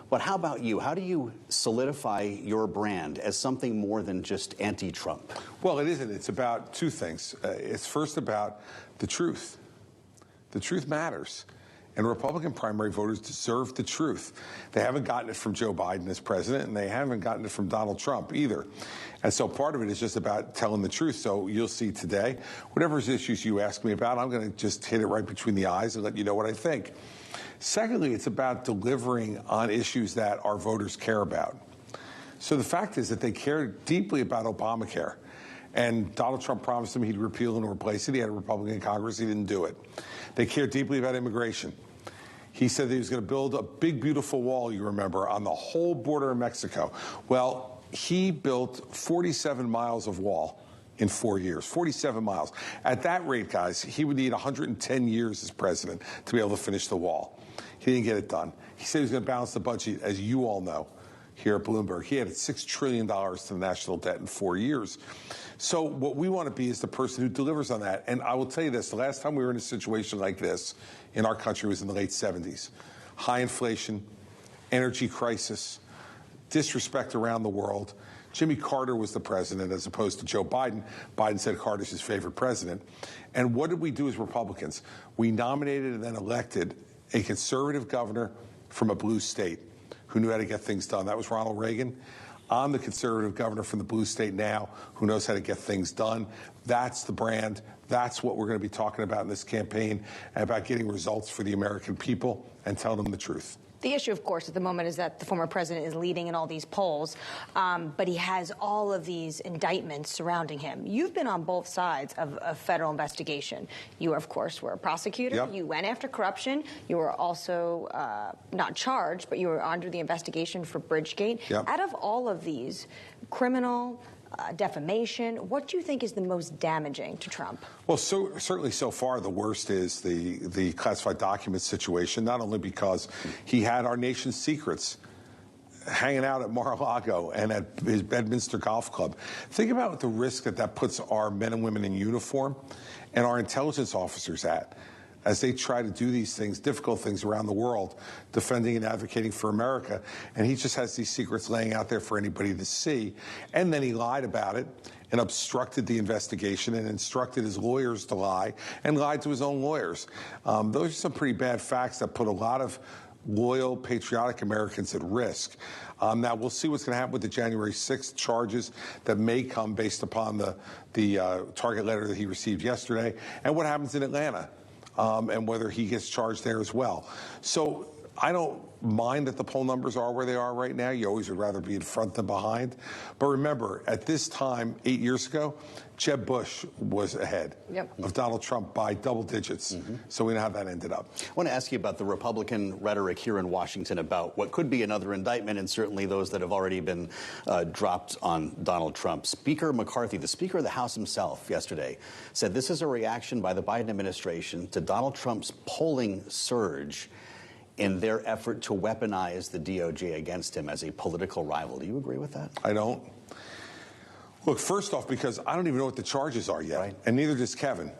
But how about you? How do you solidify your brand as something more than just anti-Trump? Well, it isn't. It's about two things. It's first about the truth. The truth matters. And Republican primary voters deserve the truth. They haven't gotten it from Joe Biden as president, and they haven't gotten it from Donald Trump either. And so part of it is just about telling the truth. So you'll see today, whatever issues you ask me about, I'm going to just hit it right between the eyes and let you know what I think. Secondly, it's about delivering on issues that our voters care about. So the fact is that they care deeply about Obamacare. And Donald Trump promised them he'd repeal and replace it. He had a Republican in Congress. He didn't do it. They care deeply about immigration. He said that he was going to build a big, beautiful wall, you remember, on the whole border of Mexico. Well, he built 47 miles of wall in 4 years, 47 miles. At that rate, guys, he would need 110 years as president to be able to finish the wall. He didn't get it done. He said he was going to balance the budget, as you all know, here at Bloomberg. He added $6 trillion to the national debt in 4 years. So what we want to be is the person who delivers on that. And I will tell you this, the last time we were in a situation like this in our country was in the late 70s. High inflation, energy crisis, disrespect around the world. Jimmy Carter was the president as opposed to Joe Biden. Biden said Carter's his favorite president. And what did we do as Republicans? We nominated and then elected a conservative governor from a blue state who knew how to get things done. That was Ronald Reagan. I'm the conservative governor from the blue state now who knows how to get things done. That's the brand. That's what we're going to be talking about in this campaign, and about getting results for the American people and telling them the truth. The issue, of course, at the moment is that the former president is leading in all these polls, but he has all of these indictments surrounding him. You've been on both sides of a federal investigation. You, of course, were a prosecutor. Yep. You went after corruption. You were also not charged, but you were under the investigation for Bridgegate. Yep. Out of all of these, criminal, defamation, what do you think is the most damaging to Trump? Well, certainly so far the worst is the classified documents situation, not only because he had our nation's secrets hanging out at Mar-a-Lago and at his Bedminster Golf Club. Think about the risk that puts our men and women in uniform and our intelligence officers at as they try to do these things, difficult things around the world, defending and advocating for America. And he just has these secrets laying out there for anybody to see. And then he lied about it and obstructed the investigation and instructed his lawyers to lie and lied to his own lawyers. Those are some pretty bad facts that put a lot of loyal, patriotic Americans at risk. Now, we'll see what's going to happen with the January 6th charges that may come based upon the target letter that he received yesterday, and what happens in Atlanta. And whether he gets charged there as well. So I don't mind that the poll numbers are where they are right now. You always would rather be in front than behind. But remember, at this time, 8 years ago, Jeb Bush was ahead of Donald Trump by double digits. So we know how that ended up. I want to ask you about the Republican rhetoric here in Washington about what could be another indictment, and certainly those that have already been dropped on Donald Trump. Speaker McCarthy, the Speaker of the House himself yesterday, said this is a reaction by the Biden administration to Donald Trump's polling surge in their effort to weaponize the DOJ against him as a political rival. Do you agree with that? I don't. Look, first off, because I don't even know what the charges are yet, and neither does Kevin.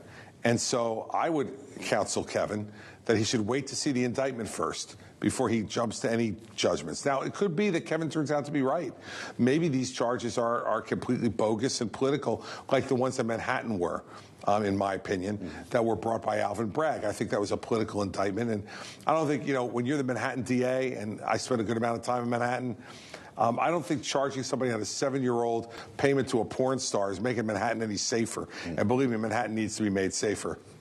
And so I would counsel Kevin that he should wait to see the indictment first before he jumps to any judgments. Now, it could be that Kevin turns out to be right. Maybe these charges are completely bogus and political, like the ones that Manhattan were, in my opinion, that were brought by Alvin Bragg. I think that was a political indictment. And I don't think, when you're the Manhattan DA, and I spent a good amount of time in Manhattan, I don't think charging somebody on a 7-year-old payment to a porn star is making Manhattan any safer. And believe me, Manhattan needs to be made safer.